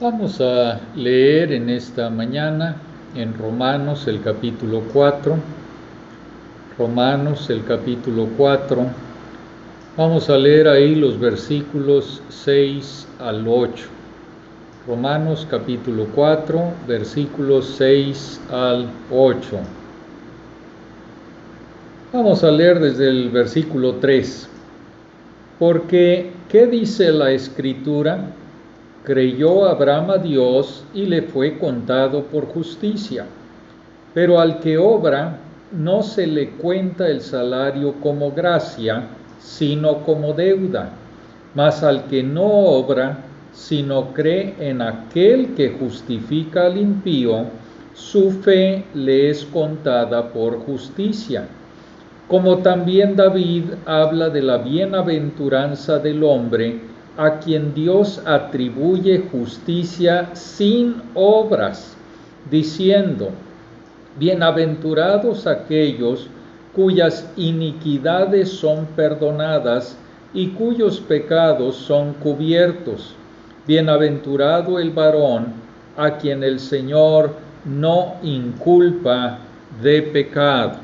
Vamos a leer en esta mañana en Romanos el capítulo 4. Romanos el capítulo 4. Vamos a leer ahí los versículos 6 al 8. Romanos capítulo 4, versículos 6 al 8. Vamos a leer desde el versículo 3. Porque, ¿qué dice la Escritura? Creyó Abraham a Dios y le fue contado por justicia. Pero al que obra, no se le cuenta el salario como gracia, sino como deuda. Mas al que no obra, sino cree en aquel que justifica al impío, su fe le es contada por justicia. Como también David habla de la bienaventuranza del hombre, a quien Dios atribuye justicia sin obras, diciendo: bienaventurados aquellos cuyas iniquidades son perdonadas y cuyos pecados son cubiertos. Bienaventurado el varón a quien el Señor no inculpa de pecado.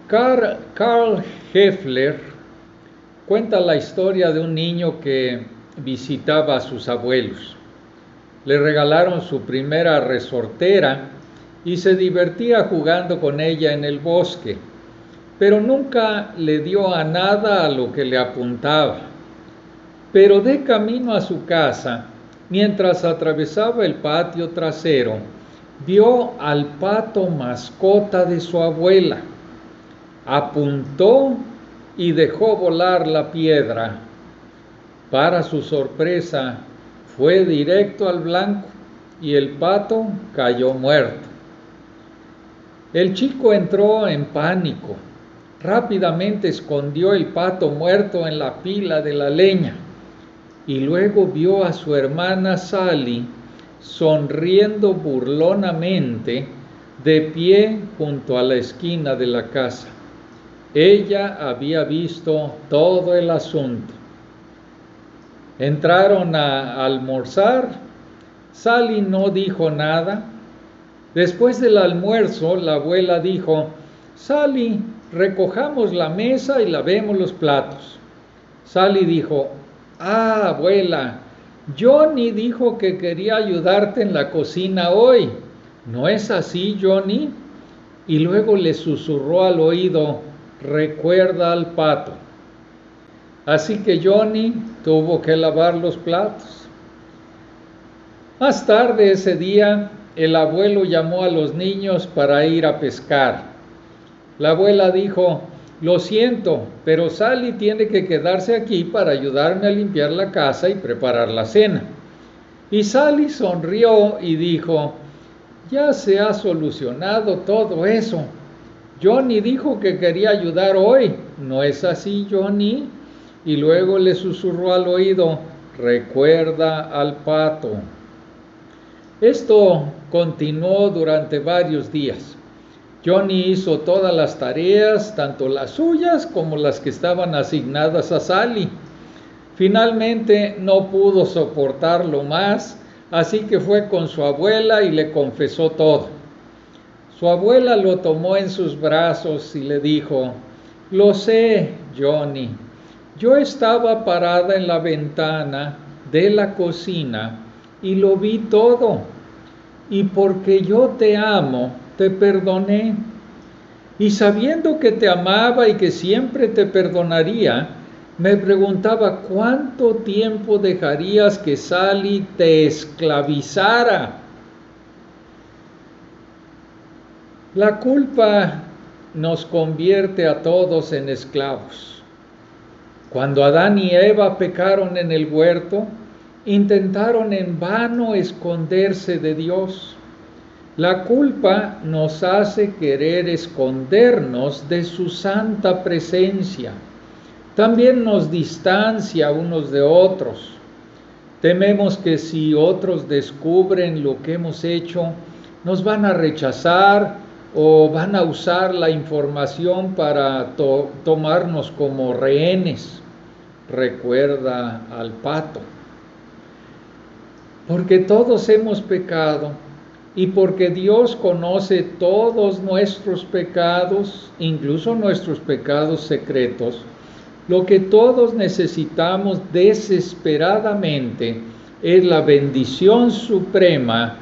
Karl Heffler cuenta la historia de un niño que visitaba a sus abuelos. Le regalaron su primera resortera y se divertía jugando con ella en el bosque, pero nunca le dio a nada a lo que le apuntaba. Pero de camino a su casa, mientras atravesaba el patio trasero, vio al pato mascota de su abuela. Apuntó y dejó volar la piedra. Para su sorpresa, fue directo al blanco y el pato cayó muerto. El chico entró en pánico. Rápidamente escondió el pato muerto en la pila de la leña y luego vio a su hermana Sally sonriendo burlonamente de pie junto a la esquina de la casa. Ella había visto todo el asunto. Entraron a almorzar. Sally no dijo nada. Después del almuerzo, la abuela dijo: Sally, recojamos la mesa y lavemos los platos. Sally dijo: abuela, Johnny dijo que quería ayudarte en la cocina hoy. ¿No es así, Johnny? Y luego le susurró al oído: recuerda al pato. Así que Johnny tuvo que lavar los platos. Más tarde ese día, el abuelo llamó a los niños para ir a pescar. La abuela dijo: lo siento, pero Sally tiene que quedarse aquí para ayudarme a limpiar la casa y preparar la cena. Y Sally sonrió y dijo: ya se ha solucionado todo eso. Johnny dijo que quería ayudar hoy. ¿No es así, Johnny? Y luego le susurró al oído: recuerda al pato. Esto continuó durante varios días. Johnny hizo todas las tareas, tanto las suyas como las que estaban asignadas a Sally. Finalmente no pudo soportarlo más, así que fue con su abuela y le confesó todo. Su abuela lo tomó en sus brazos y le dijo: lo sé, Johnny. Yo estaba parada en la ventana de la cocina y lo vi todo. Y porque yo te amo, te perdoné. Y sabiendo que te amaba y que siempre te perdonaría, me preguntaba cuánto tiempo dejarías que Sally te esclavizara. La culpa nos convierte a todos en esclavos. Cuando Adán y Eva pecaron en el huerto, intentaron en vano esconderse de Dios. La culpa nos hace querer escondernos de su santa presencia. También nos distancia unos de otros. Tememos que si otros descubren lo que hemos hecho, nos van a rechazar o van a usar la información para tomarnos como rehenes. Recuerda al pato. Porque todos hemos pecado y porque Dios conoce todos nuestros pecados, incluso nuestros pecados secretos, lo que todos necesitamos desesperadamente es la bendición suprema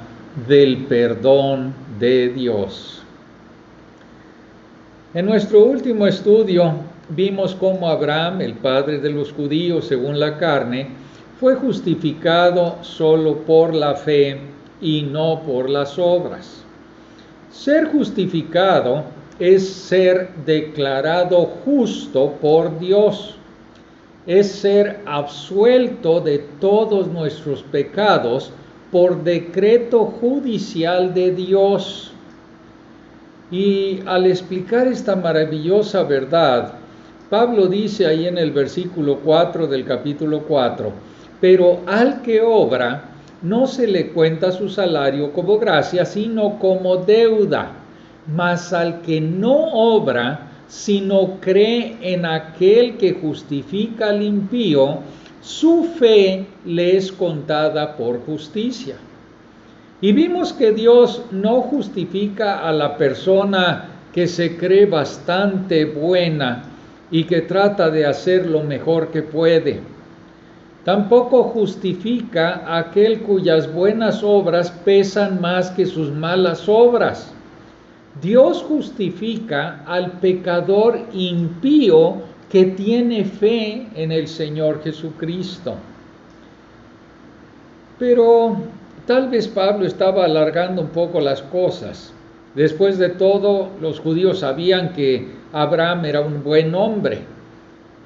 del perdón de Dios. En nuestro último estudio vimos cómo Abraham, el padre de los judíos según la carne, fue justificado solo por la fe y no por las obras. Ser justificado es ser declarado justo por Dios, es ser absuelto de todos nuestros pecados por decreto judicial de Dios. Y al explicar esta maravillosa verdad, Pablo dice ahí en el versículo 4 del capítulo 4, pero al que obra no se le cuenta su salario como gracia, sino como deuda. Mas al que no obra, sino cree en aquel que justifica al impío, su fe le es contada por justicia. Y vimos que Dios no justifica a la persona que se cree bastante buena y que trata de hacer lo mejor que puede. Tampoco justifica a aquel cuyas buenas obras pesan más que sus malas obras. Dios justifica al pecador impío que tiene fe en el Señor Jesucristo. Pero tal vez Pablo estaba alargando un poco las cosas. Después de todo, los judíos sabían que Abraham era un buen hombre.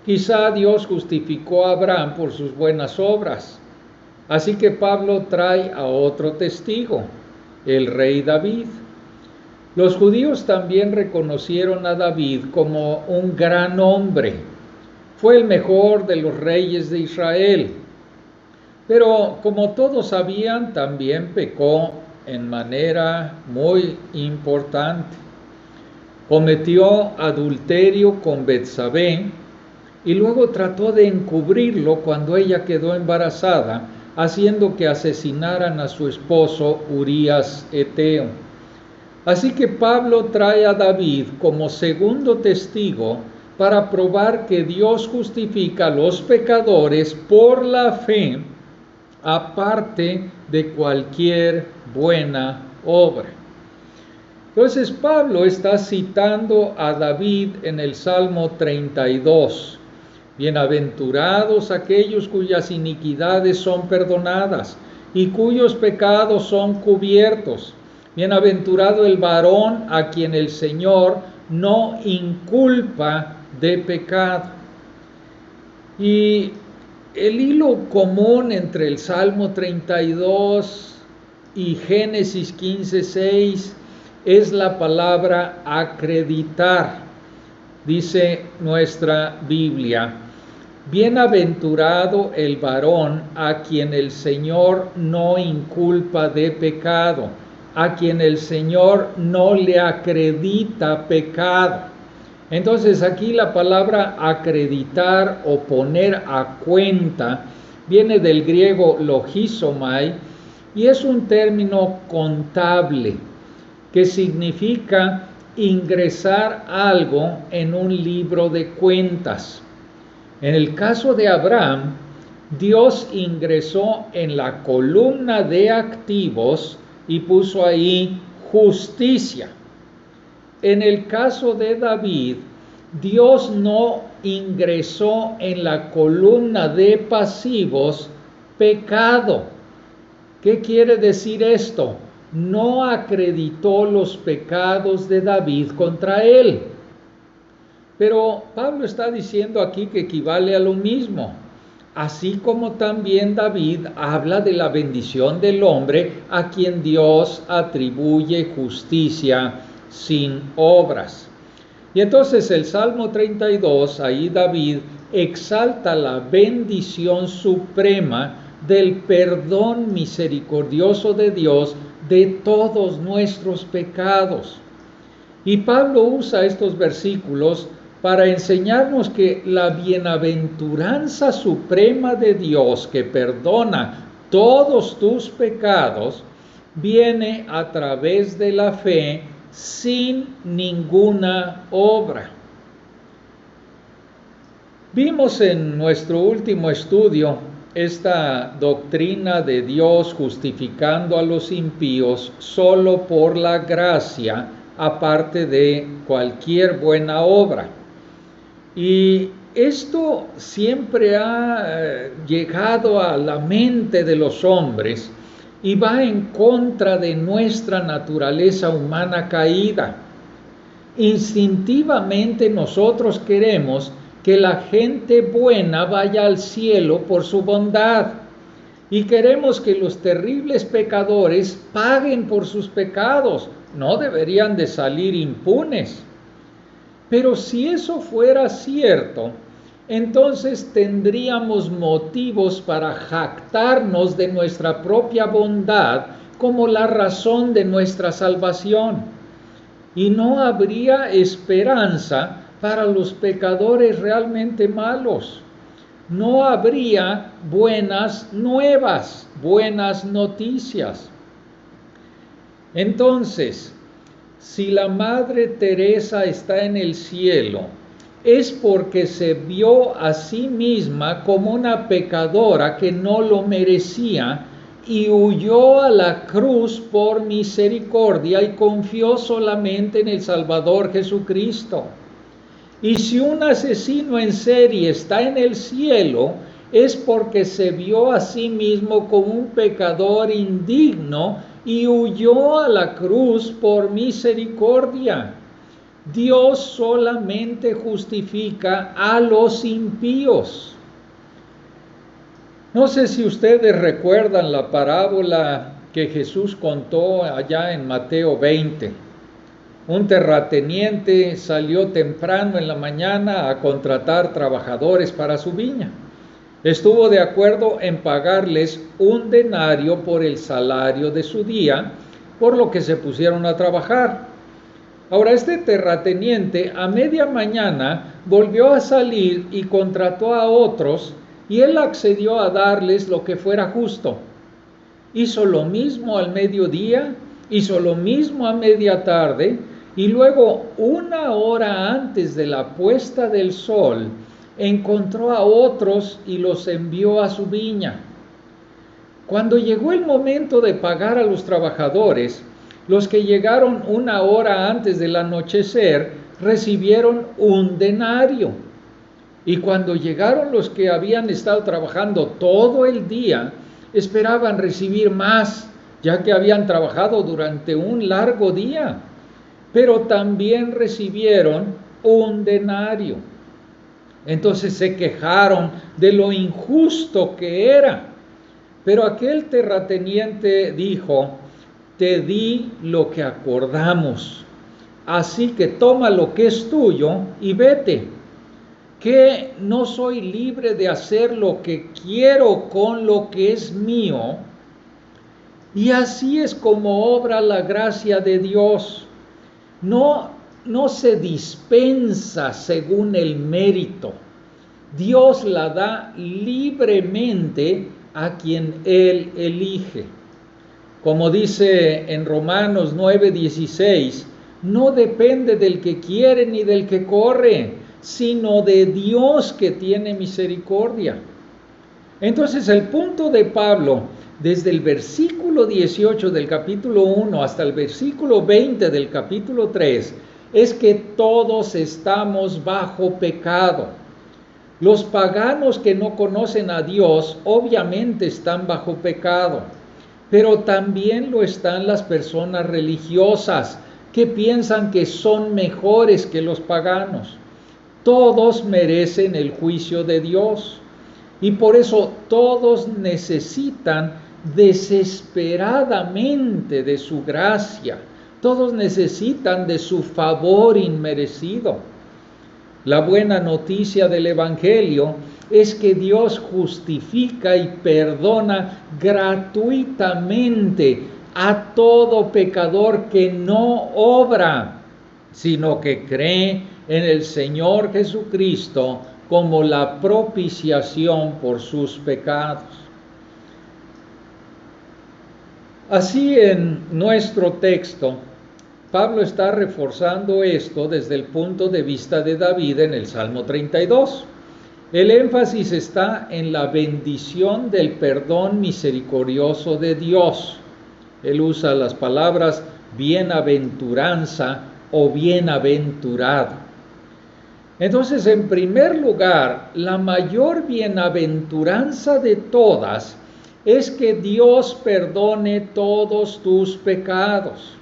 Quizá Dios justificó a Abraham por sus buenas obras. Así que Pablo trae a otro testigo, el rey David. Los judíos también reconocieron a David como un gran hombre. Fue el mejor de los reyes de Israel. Pero como todos sabían, también pecó en manera muy importante. Cometió adulterio con Betsabé y luego trató de encubrirlo cuando ella quedó embarazada, haciendo que asesinaran a su esposo Urías Eteo. Así que Pablo trae a David como segundo testigo para probar que Dios justifica a los pecadores por la fe, aparte de cualquier buena obra. Entonces Pablo está citando a David en el Salmo 32. Bienaventurados aquellos cuyas iniquidades son perdonadas y cuyos pecados son cubiertos. Bienaventurado el varón a quien el Señor no inculpa de pecado. Y el hilo común entre el Salmo 32 y Génesis 15:6 es la palabra acreditar. Dice nuestra Biblia: bienaventurado el varón a quien el Señor no inculpa de pecado, a quien el Señor no le acredita pecado. Entonces aquí la palabra acreditar o poner a cuenta viene del griego logizomai y es un término contable que significa ingresar algo en un libro de cuentas. En el caso de Abraham, Dios ingresó en la columna de activos y puso ahí justicia. En el caso de David, Dios no ingresó en la columna de pasivos pecado. ¿Qué quiere decir esto? No acreditó los pecados de David contra él. Pero Pablo está diciendo aquí que equivale a lo mismo. Así como también David habla de la bendición del hombre a quien Dios atribuye justicia sin obras. Y entonces el Salmo 32, ahí David exalta la bendición suprema del perdón misericordioso de Dios de todos nuestros pecados. Y Pablo usa estos versículos para enseñarnos que la bienaventuranza suprema de Dios, que perdona todos tus pecados, viene a través de la fe sin ninguna obra. Vimos en nuestro último estudio esta doctrina de Dios justificando a los impíos solo por la gracia, aparte de cualquier buena obra. Y esto siempre ha llegado a la mente de los hombres y va en contra de nuestra naturaleza humana caída. Instintivamente nosotros queremos que la gente buena vaya al cielo por su bondad y queremos que los terribles pecadores paguen por sus pecados. No deberían de salir impunes. Pero si eso fuera cierto, entonces tendríamos motivos para jactarnos de nuestra propia bondad como la razón de nuestra salvación. Y no habría esperanza para los pecadores realmente malos. No habría buenas nuevas, buenas noticias. Entonces, si la Madre Teresa está en el cielo, es porque se vio a sí misma como una pecadora que no lo merecía y huyó a la cruz por misericordia y confió solamente en el Salvador Jesucristo. Y si un asesino en serie está en el cielo, es porque se vio a sí mismo como un pecador indigno y huyó a la cruz por misericordia. Dios solamente justifica a los impíos. No sé si ustedes recuerdan la parábola que Jesús contó allá en Mateo 20. Un terrateniente salió temprano en la mañana a contratar trabajadores para su viña. Estuvo de acuerdo en pagarles 1 denario por el salario de su día, por lo que se pusieron a trabajar. Ahora, este terrateniente a media mañana volvió a salir y contrató a otros, y él accedió a darles lo que fuera justo. Hizo lo mismo al mediodía, hizo lo mismo a media tarde, y luego 1 hora antes de la puesta del sol, encontró a otros y los envió a su viña. Cuando llegó el momento de pagar a los trabajadores, los que llegaron 1 hora antes del anochecer recibieron 1 denario. Y cuando llegaron los que habían estado trabajando todo el día, esperaban recibir más, ya que habían trabajado durante un largo día. Pero también recibieron 1 denario. Entonces se quejaron de lo injusto que era. Pero aquel terrateniente dijo: te di lo que acordamos, así que toma lo que es tuyo y vete. ¿Que no soy libre de hacer lo que quiero con lo que es mío? Y así es como obra la gracia de Dios. No se dispensa según el mérito. Dios la da libremente a quien Él elige. Como dice en Romanos 9:16, no depende del que quiere ni del que corre, sino de Dios que tiene misericordia. Entonces el punto de Pablo, desde el versículo 18 del capítulo 1 hasta el versículo 20 del capítulo 3, es que todos estamos bajo pecado. Los paganos que no conocen a Dios obviamente están bajo pecado, pero también lo están las personas religiosas que piensan que son mejores que los paganos. Todos merecen el juicio de Dios y por eso todos necesitan desesperadamente de su gracia. Todos necesitan de su favor inmerecido. La buena noticia del Evangelio es que Dios justifica y perdona gratuitamente a todo pecador que no obra, sino que cree en el Señor Jesucristo como la propiciación por sus pecados. Así, en nuestro texto, Pablo está reforzando esto desde el punto de vista de David en el Salmo 32. El énfasis está en la bendición del perdón misericordioso de Dios. Él usa las palabras bienaventuranza o bienaventurado. Entonces, en primer lugar, la mayor bienaventuranza de todas es que Dios perdone todos tus pecados.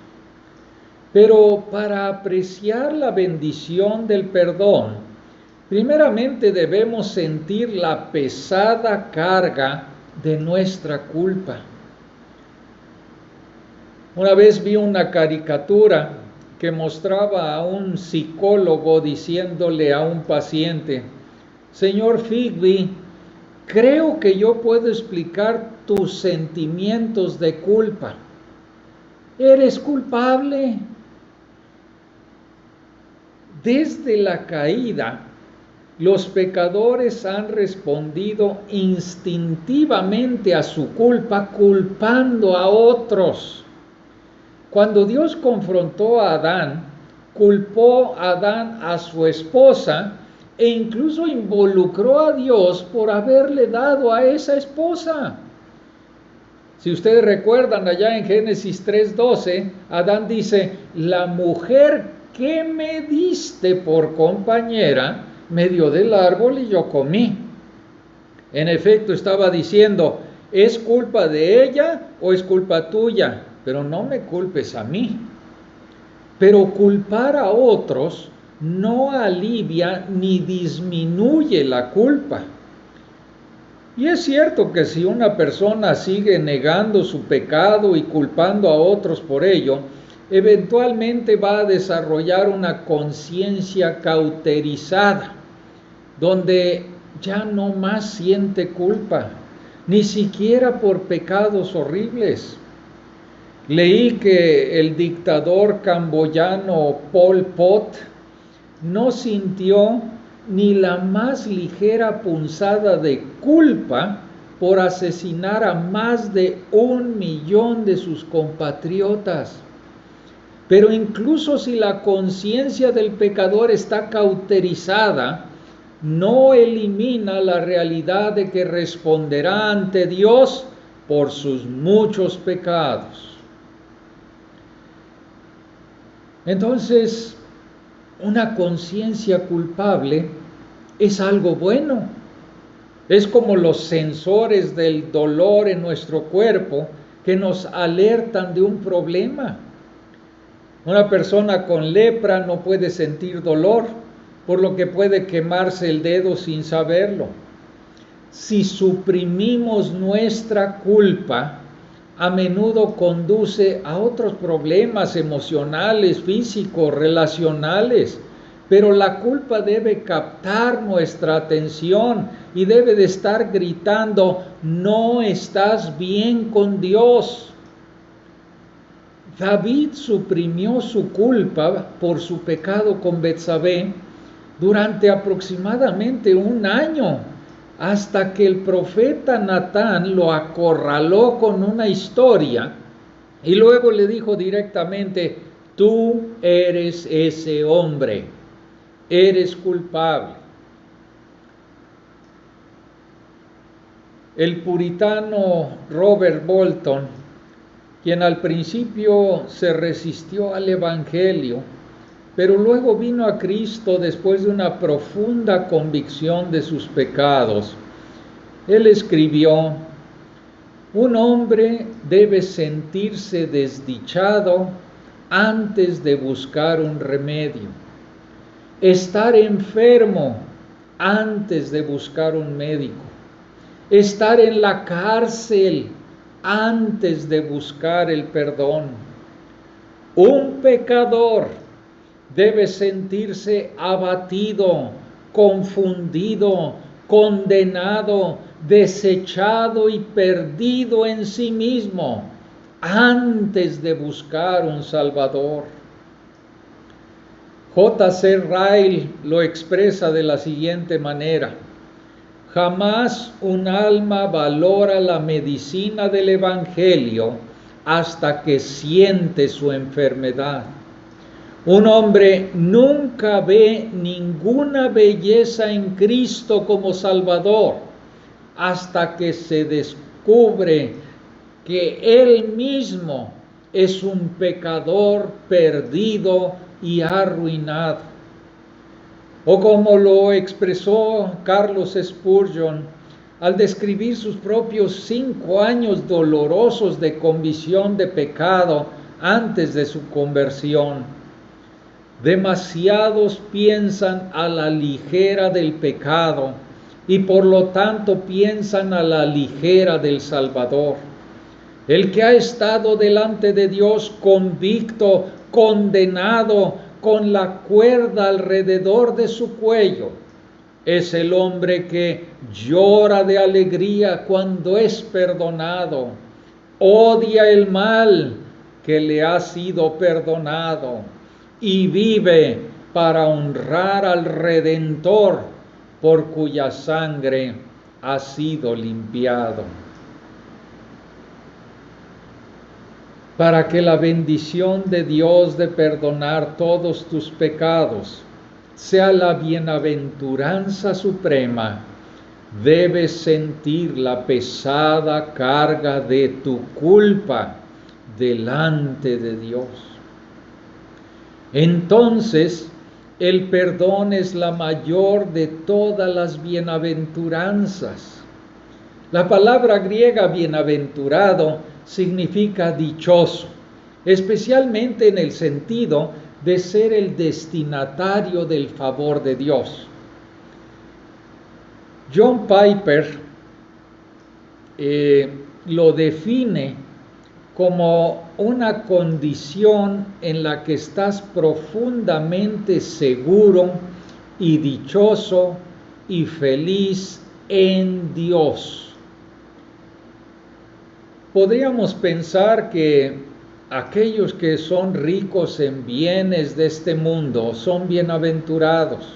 Pero para apreciar la bendición del perdón, primeramente debemos sentir la pesada carga de nuestra culpa. Una vez vi una caricatura que mostraba a un psicólogo diciéndole a un paciente: Señor Figby, creo que yo puedo explicar tus sentimientos de culpa. Eres culpable. Desde la caída, los pecadores han respondido instintivamente a su culpa, culpando a otros. Cuando Dios confrontó a Adán, culpó a Adán a su esposa e incluso involucró a Dios por haberle dado a esa esposa. Si ustedes recuerdan, allá en Génesis 3:12, Adán dice: la mujer que me diste por compañera me dio del árbol y yo comí. En efecto, estaba diciendo: ¿es culpa de ella o es culpa tuya? Pero no me culpes a mí. Pero culpar a otros no alivia ni disminuye la culpa. Y es cierto que si una persona sigue negando su pecado y culpando a otros por ello, eventualmente va a desarrollar una conciencia cauterizada, donde ya no más siente culpa, ni siquiera por pecados horribles. Leí que el dictador camboyano Pol Pot no sintió ni la más ligera punzada de culpa por asesinar a más de 1 millón de sus compatriotas. Pero incluso si la conciencia del pecador está cauterizada, no elimina la realidad de que responderá ante Dios por sus muchos pecados. Entonces, una conciencia culpable es algo bueno. Es como los sensores del dolor en nuestro cuerpo que nos alertan de un problema. Una persona con lepra no puede sentir dolor, por lo que puede quemarse el dedo sin saberlo. Si suprimimos nuestra culpa, a menudo conduce a otros problemas emocionales, físicos, relacionales. Pero la culpa debe captar nuestra atención y debe de estar gritando: no estás bien con Dios. David suprimió su culpa por su pecado con Betsabé durante aproximadamente 1 año, hasta que el profeta Natán lo acorraló con una historia y luego le dijo directamente: tú eres ese hombre, eres culpable. El puritano Robert Bolton, quien al principio se resistió al Evangelio, pero luego vino a Cristo después de una profunda convicción de sus pecados, él escribió: un hombre debe sentirse desdichado antes de buscar un remedio, estar enfermo antes de buscar un médico, estar en la cárcel antes de buscar el perdón. Un pecador debe sentirse abatido, confundido, condenado, desechado y perdido en sí mismo antes de buscar un Salvador. J.C. Ryle lo expresa de la siguiente manera: jamás un alma valora la medicina del Evangelio hasta que siente su enfermedad. Un hombre nunca ve ninguna belleza en Cristo como Salvador hasta que se descubre que Él mismo es un pecador perdido y arruinado. O como lo expresó Carlos Spurgeon al describir sus propios 5 años dolorosos de convicción de pecado antes de su conversión: demasiados piensan a la ligera del pecado y por lo tanto piensan a la ligera del Salvador. El que ha estado delante de Dios convicto, condenado, con la cuerda alrededor de su cuello, es el hombre que llora de alegría cuando es perdonado, odia el mal que le ha sido perdonado y vive para honrar al Redentor por cuya sangre ha sido limpiado. Para que la bendición de Dios de perdonar todos tus pecados sea la bienaventuranza suprema, debes sentir la pesada carga de tu culpa delante de Dios. Entonces, el perdón es la mayor de todas las bienaventuranzas. La palabra griega bienaventurado significa dichoso, especialmente en el sentido de ser el destinatario del favor de Dios. John Piper lo define como una condición en la que estás profundamente seguro y dichoso y feliz en Dios. Podríamos pensar que aquellos que son ricos en bienes de este mundo son bienaventurados,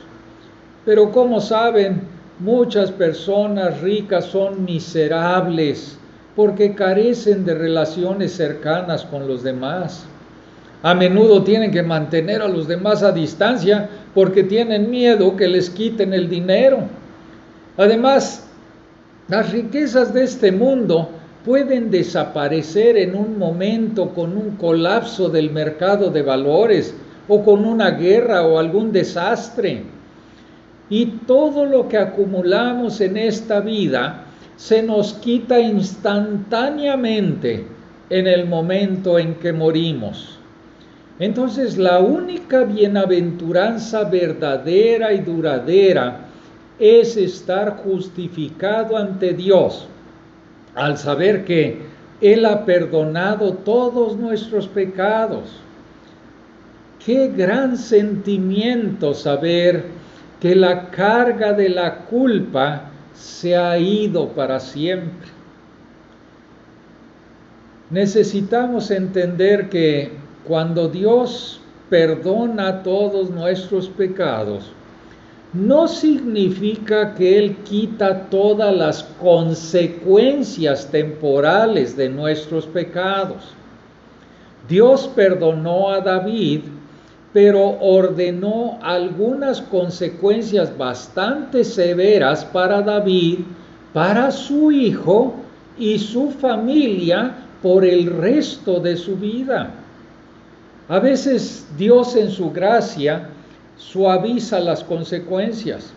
pero como saben, muchas personas ricas son miserables porque carecen de relaciones cercanas con los demás. A menudo tienen que mantener a los demás a distancia porque tienen miedo que les quiten el dinero. Además, las riquezas de este mundo pueden desaparecer en un momento con un colapso del mercado de valores o con una guerra o algún desastre. Y todo lo que acumulamos en esta vida se nos quita instantáneamente en el momento en que morimos. Entonces, la única bienaventuranza verdadera y duradera es estar justificado ante Dios al saber que Él ha perdonado todos nuestros pecados. Qué gran sentimiento saber que la carga de la culpa se ha ido para siempre. Necesitamos entender que cuando Dios perdona todos nuestros pecados, no significa que Él quita todas las consecuencias temporales de nuestros pecados. Dios perdonó a David, pero ordenó algunas consecuencias bastante severas para David, para su hijo y su familia por el resto de su vida. A veces Dios en su gracia suaviza las consecuencias,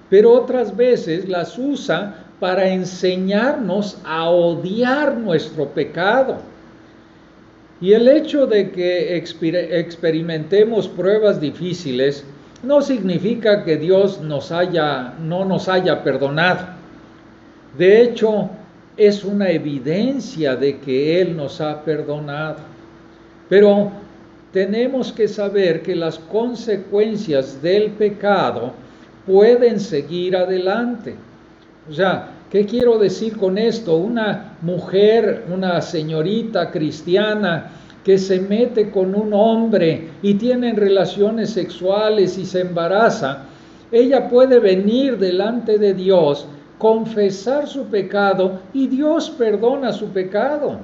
pero otras veces las usa para enseñarnos a odiar nuestro pecado. Y el hecho de que experimentemos pruebas difíciles no significa que Dios no nos haya perdonado. De hecho, es una evidencia de que Él nos ha perdonado. Pero tenemos que saber que las consecuencias del pecado pueden seguir adelante. O sea, ¿qué quiero decir con esto? Una mujer, una señorita cristiana que se mete con un hombre y tienen relaciones sexuales y se embaraza, ella puede venir delante de Dios, confesar su pecado y Dios perdona su pecado.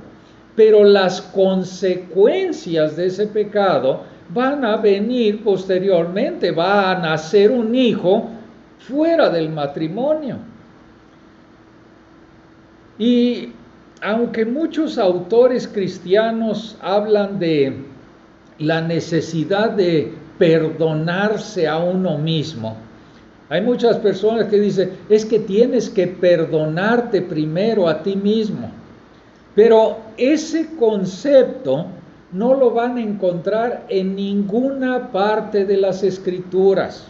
Pero las consecuencias de ese pecado van a venir posteriormente, va a nacer un hijo fuera del matrimonio. Y aunque muchos autores cristianos hablan de la necesidad de perdonarse a uno mismo, hay muchas personas que dicen, es que tienes que perdonarte primero a ti mismo. Pero ese concepto no lo van a encontrar en ninguna parte de las Escrituras.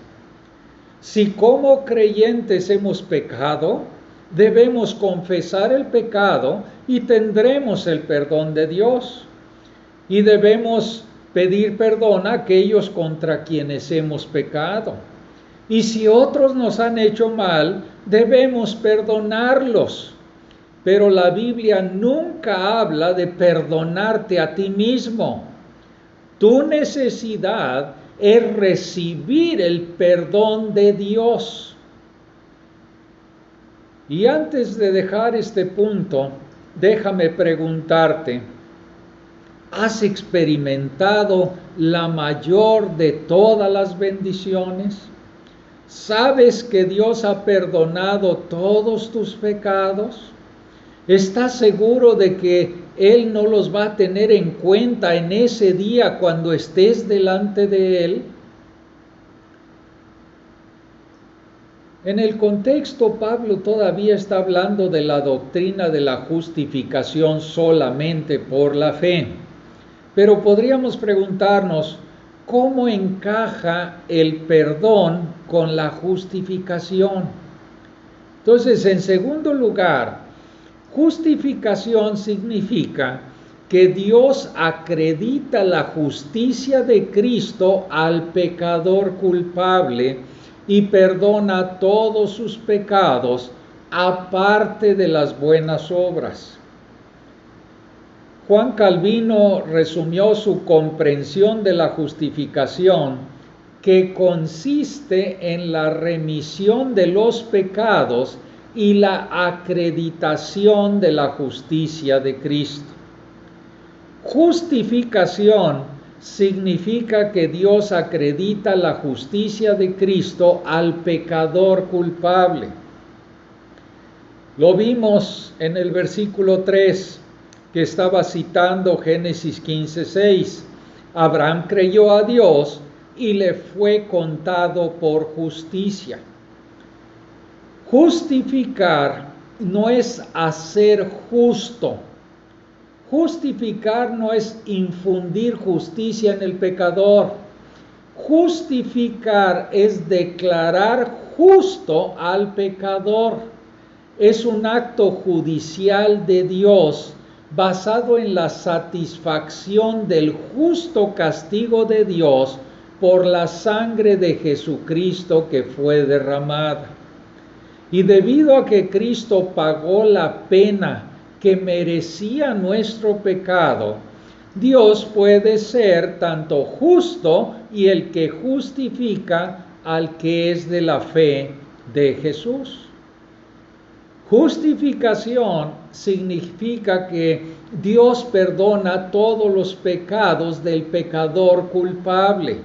Si como creyentes hemos pecado, debemos confesar el pecado y tendremos el perdón de Dios. Y debemos pedir perdón a aquellos contra quienes hemos pecado. Y si otros nos han hecho mal, debemos perdonarlos. Pero la Biblia nunca habla de perdonarte a ti mismo. Tu necesidad es recibir el perdón de Dios. Y antes de dejar este punto, déjame preguntarte, ¿has experimentado la mayor de todas las bendiciones? ¿Sabes que Dios ha perdonado todos tus pecados? ¿Estás seguro de que Él no los va a tener en cuenta en ese día cuando estés delante de Él? En el contexto, Pablo todavía está hablando de la doctrina de la justificación solamente por la fe. Pero podríamos preguntarnos, ¿cómo encaja el perdón con la justificación? Entonces, en segundo lugar, justificación significa que Dios acredita la justicia de Cristo al pecador culpable y perdona todos sus pecados, aparte de las buenas obras. Juan Calvino resumió su comprensión de la justificación, que consiste en la remisión de los pecados y la acreditación de la justicia de Cristo. Justificación significa que Dios acredita la justicia de Cristo al pecador culpable. Lo vimos en el versículo 3 que estaba citando Génesis 15:6. Abraham creyó a Dios y le fue contado por justicia. Justificar no es hacer justo. Justificar no es infundir justicia en el pecador. Justificar es declarar justo al pecador. Es un acto judicial de Dios basado en la satisfacción del justo castigo de Dios por la sangre de Jesucristo que fue derramada. Y debido a que Cristo pagó la pena que merecía nuestro pecado, Dios puede ser tanto justo y el que justifica al que es de la fe de Jesús. Justificación significa que Dios perdona todos los pecados del pecador culpable.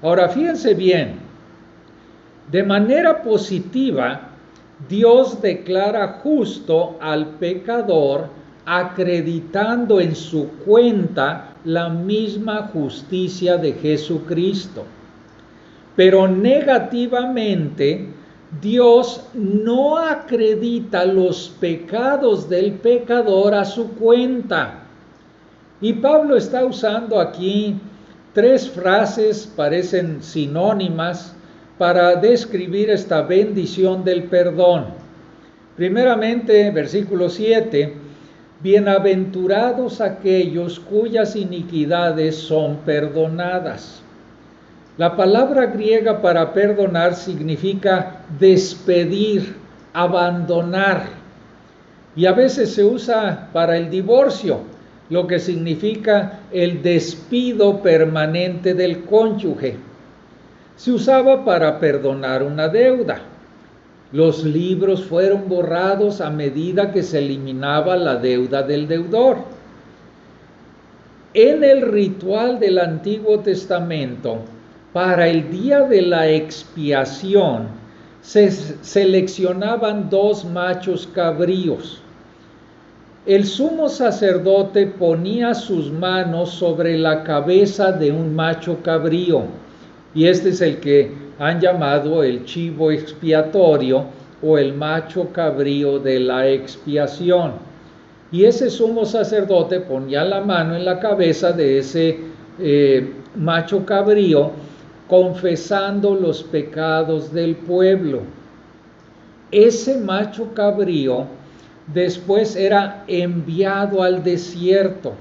Ahora, fíjense bien, de manera positiva, Dios declara justo al pecador, acreditando en su cuenta la misma justicia de Jesucristo. Pero negativamente, Dios no acredita los pecados del pecador a su cuenta. Y Pablo está usando aquí 3 frases, parecen sinónimas, para describir esta bendición del perdón. Primeramente, versículo 7, bienaventurados aquellos cuyas iniquidades son perdonadas. La palabra griega para perdonar significa despedir, abandonar. Y a veces se usa para el divorcio. lo que significa el despido permanente del cónyuge. Se usaba para perdonar una deuda. Los libros fueron borrados a medida que se eliminaba la deuda del deudor. En el ritual del Antiguo Testamento, para el día de la expiación, se seleccionaban 2 machos cabríos. El sumo sacerdote ponía sus manos sobre la cabeza de un macho cabrío, y este es el que han llamado el chivo expiatorio o el macho cabrío de la expiación. Y ese sumo sacerdote ponía la mano en la cabeza de ese macho cabrío, confesando los pecados del pueblo. Ese macho cabrío después era enviado al desierto,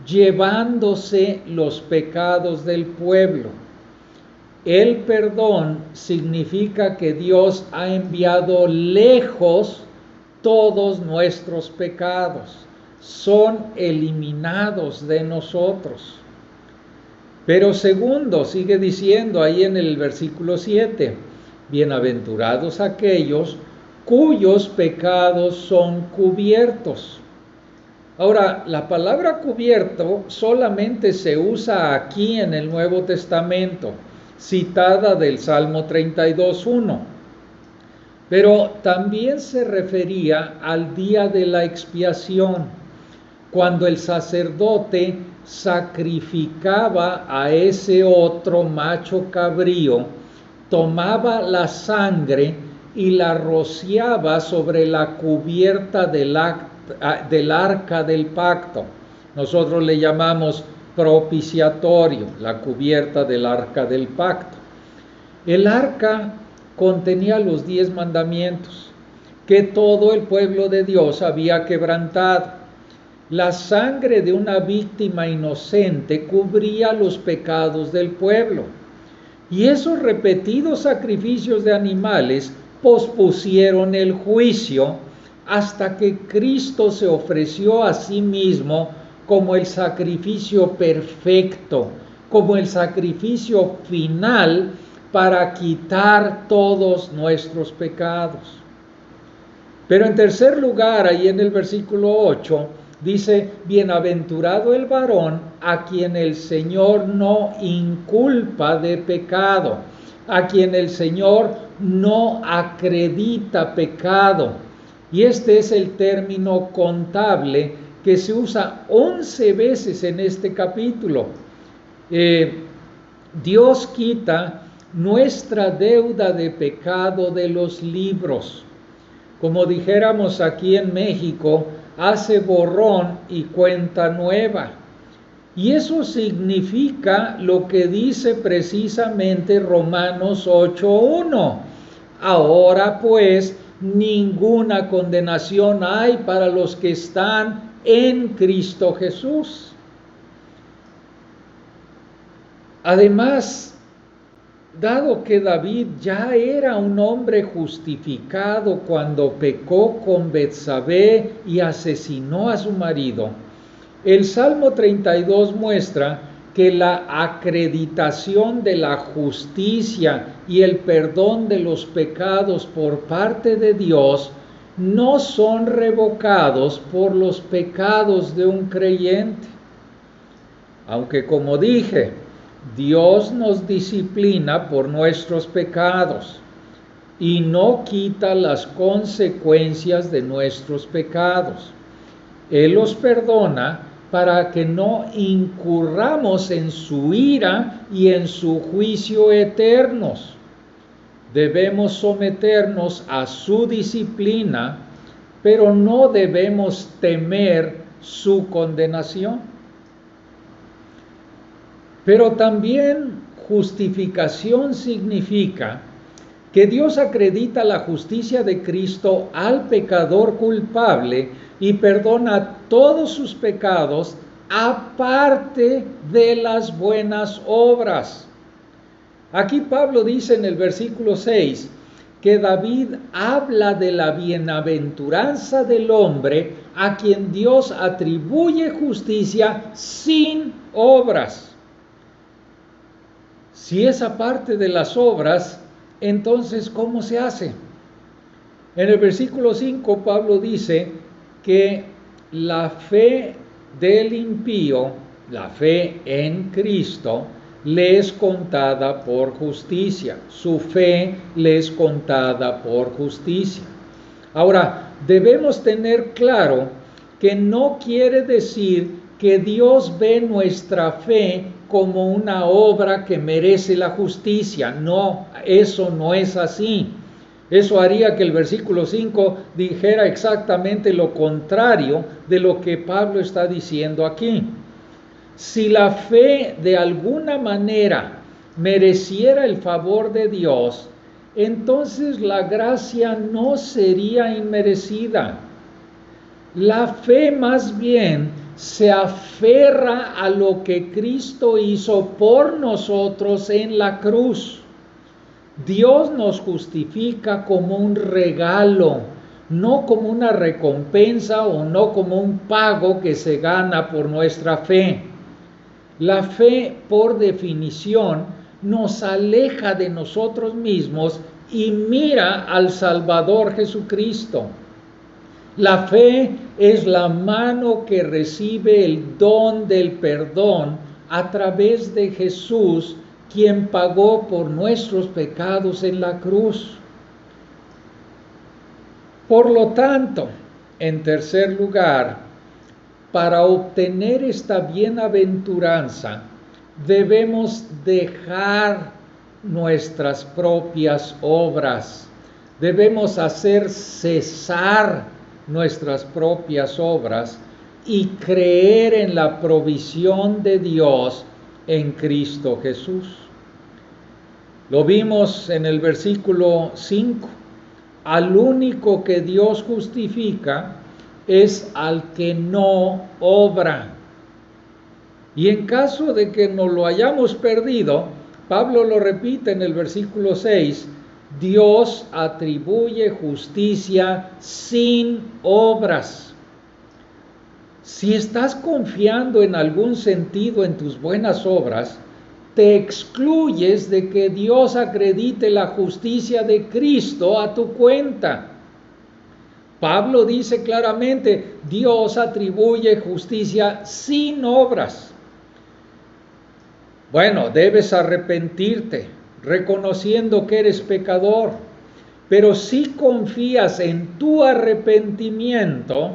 llevándose los pecados del pueblo. El perdón significa que Dios ha enviado lejos todos nuestros pecados, son eliminados de nosotros. Pero segundo, sigue diciendo ahí en el versículo 7, bienaventurados aquellos cuyos pecados son cubiertos. Ahora, la palabra cubierto solamente se usa aquí en el Nuevo Testamento, citada del Salmo 32:1. Pero también se refería al día de la expiación, cuando el sacerdote sacrificaba a ese otro macho cabrío, tomaba la sangre y la rociaba sobre la cubierta del arca del pacto. Nosotros le llamamos propiciatorio, la cubierta del arca del pacto. El arca contenía los 10 mandamientos que todo el pueblo de Dios había quebrantado. La sangre de una víctima inocente cubría los pecados del pueblo. Y esos repetidos sacrificios de animales pospusieron el juicio hasta que Cristo se ofreció a sí mismo como el sacrificio perfecto, como el sacrificio final para quitar todos nuestros pecados. Pero en tercer lugar, ahí en el versículo 8, dice, bienaventurado el varón a quien el Señor no inculpa de pecado, a quien el Señor no acredita pecado. Y este es el término contable que se usa 11 veces en este capítulo. Dios quita nuestra deuda de pecado de los libros. Como dijéramos aquí en México, hace borrón y cuenta nueva. Y eso significa lo que dice precisamente Romanos 8:1. Ahora pues, ninguna condenación hay para los que están en Cristo Jesús. Además, dado que David ya era un hombre justificado cuando pecó con Betsabé y asesinó a su marido, el Salmo 32 muestra que la acreditación de la justicia y el perdón de los pecados por parte de Dios no son revocados por los pecados de un creyente. Aunque, como dije, Dios nos disciplina por nuestros pecados y no quita las consecuencias de nuestros pecados. Él los perdona para que no incurramos en su ira y en su juicio eternos. Debemos someternos a su disciplina, pero no debemos temer su condenación. Pero también justificación significa que Dios acredita la justicia de Cristo al pecador culpable y perdona todos sus pecados aparte de las buenas obras. Aquí Pablo dice en el versículo 6 que David habla de la bienaventuranza del hombre a quien Dios atribuye justicia sin obras. Si esa parte de las obras, entonces, ¿cómo se hace? En el versículo 5, Pablo dice que la fe del impío, la fe en Cristo, le es contada por justicia. Su fe le es contada por justicia. Ahora, debemos tener claro que no quiere decir que Dios ve nuestra fe como una obra que merece la justicia. No, eso no es así. Eso haría que el versículo 5 dijera exactamente lo contrario de lo que Pablo está diciendo aquí. Si la fe de alguna manera mereciera el favor de Dios, entonces la gracia no sería inmerecida. La fe más bien se aferra a lo que Cristo hizo por nosotros en la cruz. Dios nos justifica como un regalo, no como una recompensa o no como un pago que se gana por nuestra fe. La fe, por definición, nos aleja de nosotros mismos y mira al Salvador Jesucristo. La fe es la mano que recibe el don del perdón a través de Jesús, quien pagó por nuestros pecados en la cruz. Por lo tanto, en tercer lugar, para obtener esta bienaventuranza, debemos dejar nuestras propias obras. Debemos hacer cesar nuestras propias obras y creer en la provisión de Dios en Cristo Jesús. Lo vimos en el versículo 5. Al único que Dios justifica es al que no obra. Y en caso de que no lo hayamos perdido, Pablo lo repite en el versículo 6, Dios atribuye justicia sin obras. Si estás confiando en algún sentido en tus buenas obras, te excluyes de que Dios acredite la justicia de Cristo a tu cuenta. Pablo dice claramente, Dios atribuye justicia sin obras. Bueno, debes arrepentirte, reconociendo que eres pecador, pero si confías en tu arrepentimiento,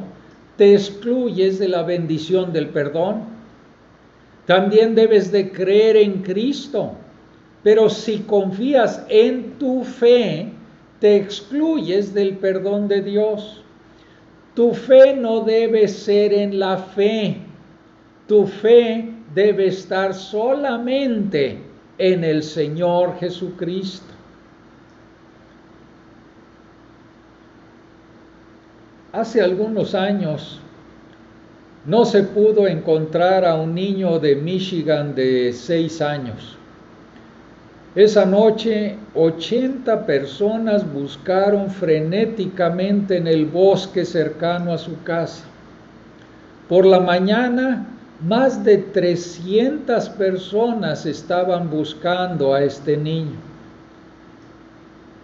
te excluyes de la bendición del perdón. También debes de creer en Cristo, pero si confías en tu fe, te excluyes del perdón de Dios. Tu fe no debe ser en la fe. Tu fe debe estar solamente en el Señor Jesucristo. Hace algunos años no se pudo encontrar a un niño de Michigan de 6 años. Esa noche 80 personas buscaron frenéticamente en el bosque cercano a su casa. Por la mañana, más de 300 personas estaban buscando a este niño.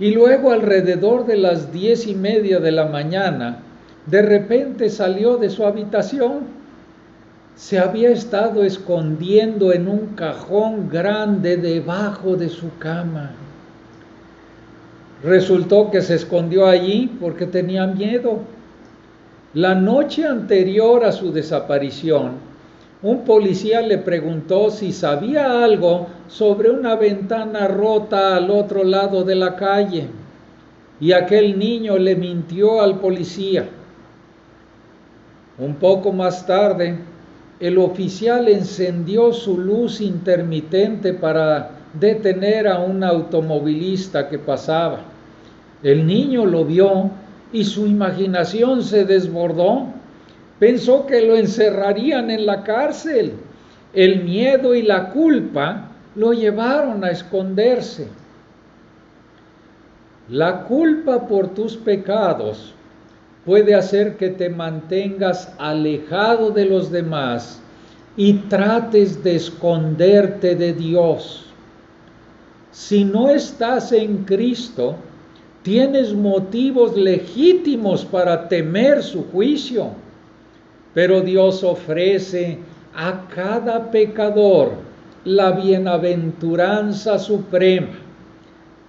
Y luego, alrededor de las 10:30 de la mañana, de repente salió de su habitación. Se había estado escondiendo en un cajón grande debajo de su cama. Resultó que se escondió allí porque tenía miedo. La noche anterior a su desaparición, un policía le preguntó si sabía algo sobre una ventana rota al otro lado de la calle, y aquel niño le mintió al policía. Un poco más tarde, el oficial encendió su luz intermitente para detener a un automovilista que pasaba. El niño lo vio y su imaginación se desbordó. Pensó que lo encerrarían en la cárcel. El miedo y la culpa lo llevaron a esconderse. La culpa por tus pecados puede hacer que te mantengas alejado de los demás y trates de esconderte de Dios. Si no estás en Cristo, tienes motivos legítimos para temer su juicio, pero Dios ofrece a cada pecador la bienaventuranza suprema.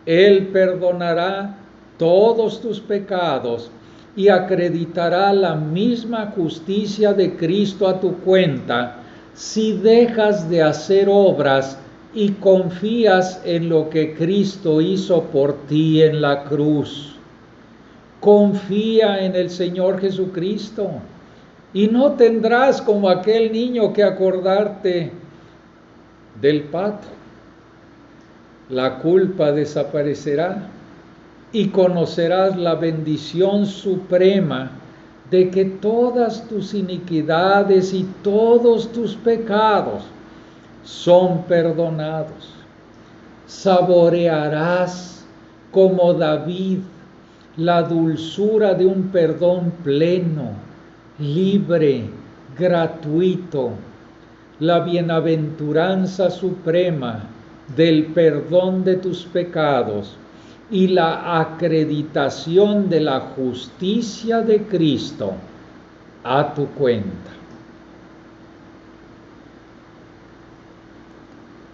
Él perdonará todos tus pecados y acreditará la misma justicia de Cristo a tu cuenta si dejas de hacer obras y confías en lo que Cristo hizo por ti en la cruz. Confía en el Señor Jesucristo y no tendrás como aquel niño que acordarte del pato. La culpa desaparecerá y conocerás la bendición suprema de que todas tus iniquidades y todos tus pecados son perdonados. Saborearás como David la dulzura de un perdón pleno, libre, gratuito, la bienaventuranza suprema del perdón de tus pecados y la acreditación de la justicia de Cristo a tu cuenta.